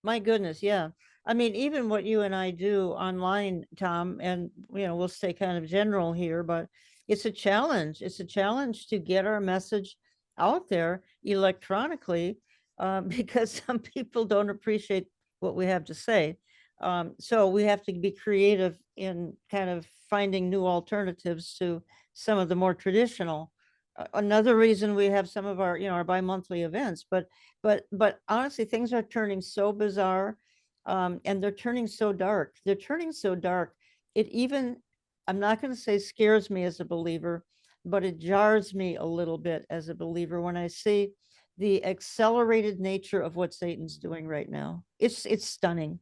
My goodness, yeah. I mean, even what you and I do online, Tom, and we'll stay kind of general here, but it's a challenge. It's a challenge to get our message out there electronically, because some people don't appreciate what we have to say. So we have to be creative in kind of finding new alternatives to some of the more traditional. Another reason we have some of our, our bi-monthly events, but honestly, things are turning so bizarre, and they're turning so dark. They're turning so dark. It even, I'm not going to say scares me as a believer, but it jars me a little bit as a believer when I see the accelerated nature of what Satan's doing right now. It's stunning.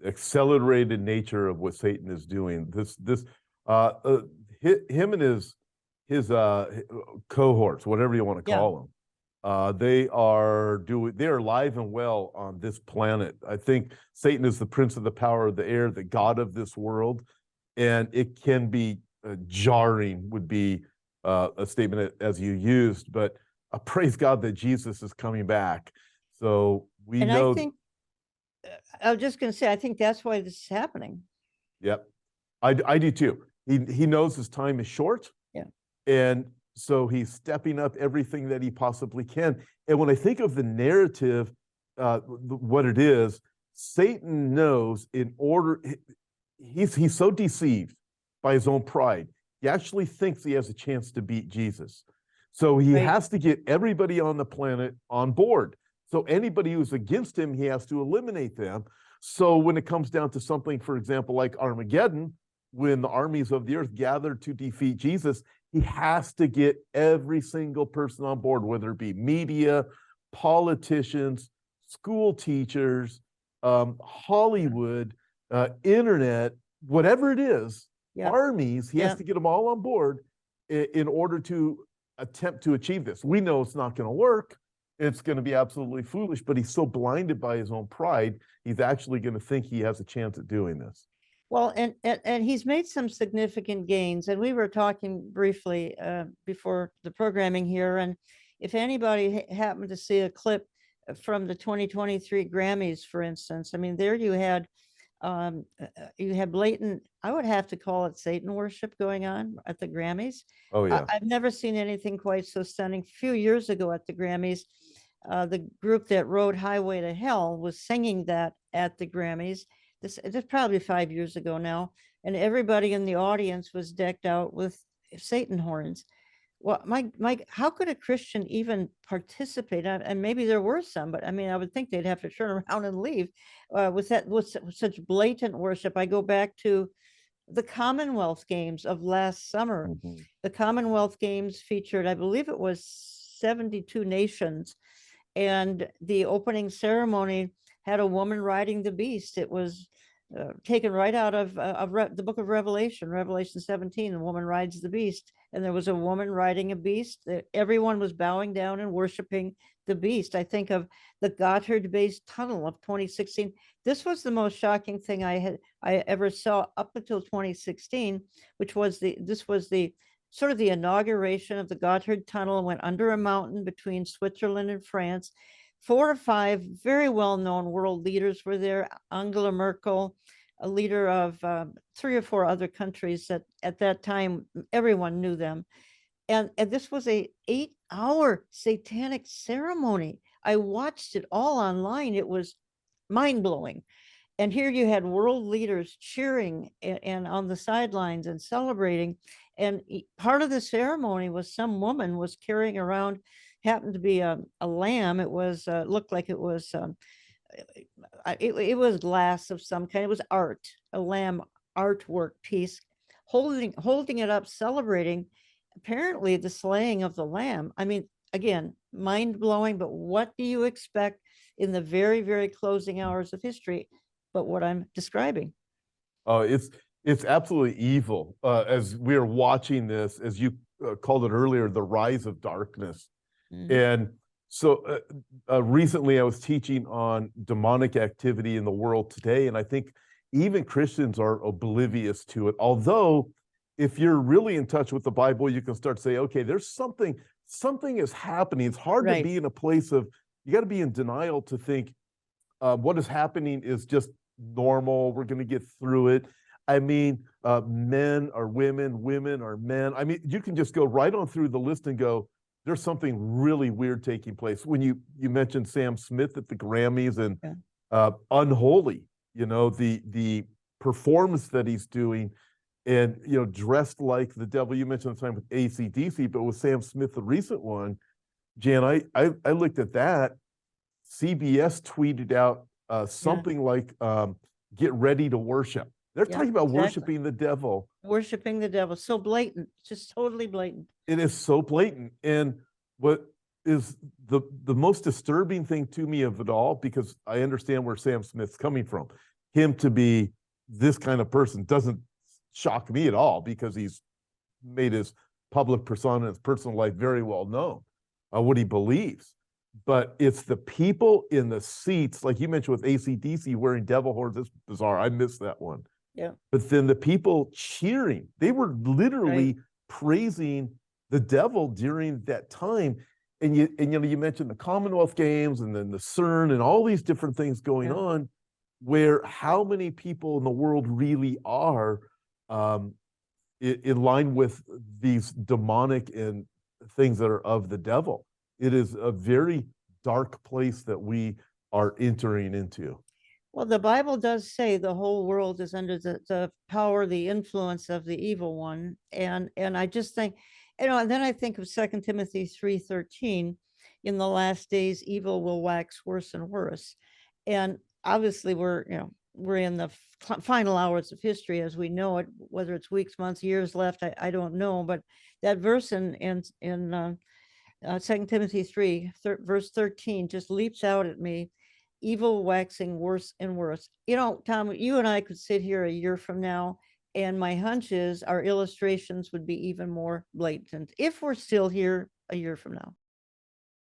Accelerated nature of what Satan is doing. This uh, uh him and his cohorts, whatever you want to Yeah, call them, they are alive and well on this planet. I think Satan is the prince of the power of the air, the god of this world, and it can be jarring, would be a statement as you used, but praise God that Jesus is coming back. So we and I know. think I was just going to say, I think that's why this is happening. Yep, I do too. He knows his time is short. Yeah. And so he's stepping up everything that he possibly can. And when I think of the narrative, what it is, Satan knows in order, he's so deceived by his own pride. He actually thinks he has a chance to beat Jesus. So he Right. has to get everybody on the planet on board. So anybody who's against him, he has to eliminate them. So when it comes down to something, for example, like Armageddon, when the armies of the earth gathered to defeat Jesus, he has to get every single person on board, whether it be media, politicians, school teachers, Hollywood, internet, whatever it is, Yeah. armies, he has Yeah. to get them all on board in order to attempt to achieve this. We know it's not going to work. It's going to be absolutely foolish, but he's so blinded by his own pride, he's actually going to think he has a chance at doing this. Well, and he's made some significant gains, and we were talking briefly before the programming here. And if anybody happened to see a clip from the 2023 Grammys, for instance, I mean, there you had blatant, I would have to call it Satan worship going on at the Grammys. Oh yeah. I've never seen anything quite so stunning. A few years ago at the Grammys, the group that wrote Highway to Hell was singing that at the Grammys. This is probably 5 years ago now, and everybody in the audience was decked out with Satan horns. Well, how could a Christian even participate? And maybe there were some, but I mean, I would think they'd have to turn around and leave with such blatant worship. I go back to the Commonwealth Games of last summer. Mm-hmm. The Commonwealth Games featured, I believe it was 72 nations, and the opening ceremony had a woman riding the beast. It was taken right out of the book of Revelation, Revelation 17. The woman rides the beast, and there was a woman riding a beast. Everyone was bowing down and worshiping the beast. I think of the Gotthard-based tunnel of 2016. This was the most shocking thing I ever saw up until 2016, which was this was the sort of the inauguration of the Gotthard Tunnel. Went under a mountain between Switzerland and France. 4 or 5 very well-known world leaders were there. Angela Merkel, a leader of 3 or 4 other countries that at that time everyone knew them. And this was a 8-hour satanic ceremony. I watched it all online. It was mind-blowing. And here you had world leaders cheering and on the sidelines and celebrating. And part of the ceremony was some woman was carrying around, happened to be a lamb. It was looked like it was it was glass of some kind. It was art, a lamb artwork piece, holding it up, celebrating apparently the slaying of the lamb. I mean, again, mind blowing. But what do you expect in the very, very closing hours of history? But what I'm describing. It's absolutely evil. As we are watching this, as you called it earlier, the rise of darkness. Mhm. And so recently I was teaching on demonic activity in the world today, and I think even Christians are oblivious to it. Although, if you're really in touch with the Bible, you can start to say, okay, there's something is happening. It's hard to Right. be in a place of, you got to be in denial to think, what is happening is just normal. We're going to get through it. I mean, men are women, women are men. I mean, you can just go right on through the list and go, there's something really weird taking place. When you mentioned Sam Smith at the Grammys and Unholy, the performance that he's doing, and dressed like the devil. You mentioned the time with AC/DC, but with Sam Smith, the recent one, Jan, I looked at that. CBS tweeted out something like, "Get ready to worship." They're talking about worshiping the devil. Worshiping the devil. So blatant, just totally blatant. It is so blatant. And what is the most disturbing thing to me of it all, because I understand where Sam Smith's coming from. Him to be this kind of person doesn't shock me at all, because he's made his public persona and his personal life very well known, what he believes. But it's the people in the seats, like you mentioned with AC/DC wearing devil horns. It's bizarre. I missed that one. Yeah. But then the people cheering, they were literally praising the devil during that time. And you mentioned the Commonwealth Games and then the CERN and all these different things going on, where how many people in the world really are in line with these demonic and things that are of the devil. It is a very dark place that we are entering into. Well, the Bible does say the whole world is under the power, the influence of the evil one. And I just think, and then I think of 2 Timothy 3:13, in the last days, evil will wax worse and worse. And obviously we're in the final hours of history as we know it, whether it's weeks, months, years left, I don't know. But that verse in 2 Timothy 3, verse 13 just leaps out at me. Evil waxing worse and worse. Tom, you and I could sit here a year from now, and my hunch is our illustrations would be even more blatant if we're still here a year from now.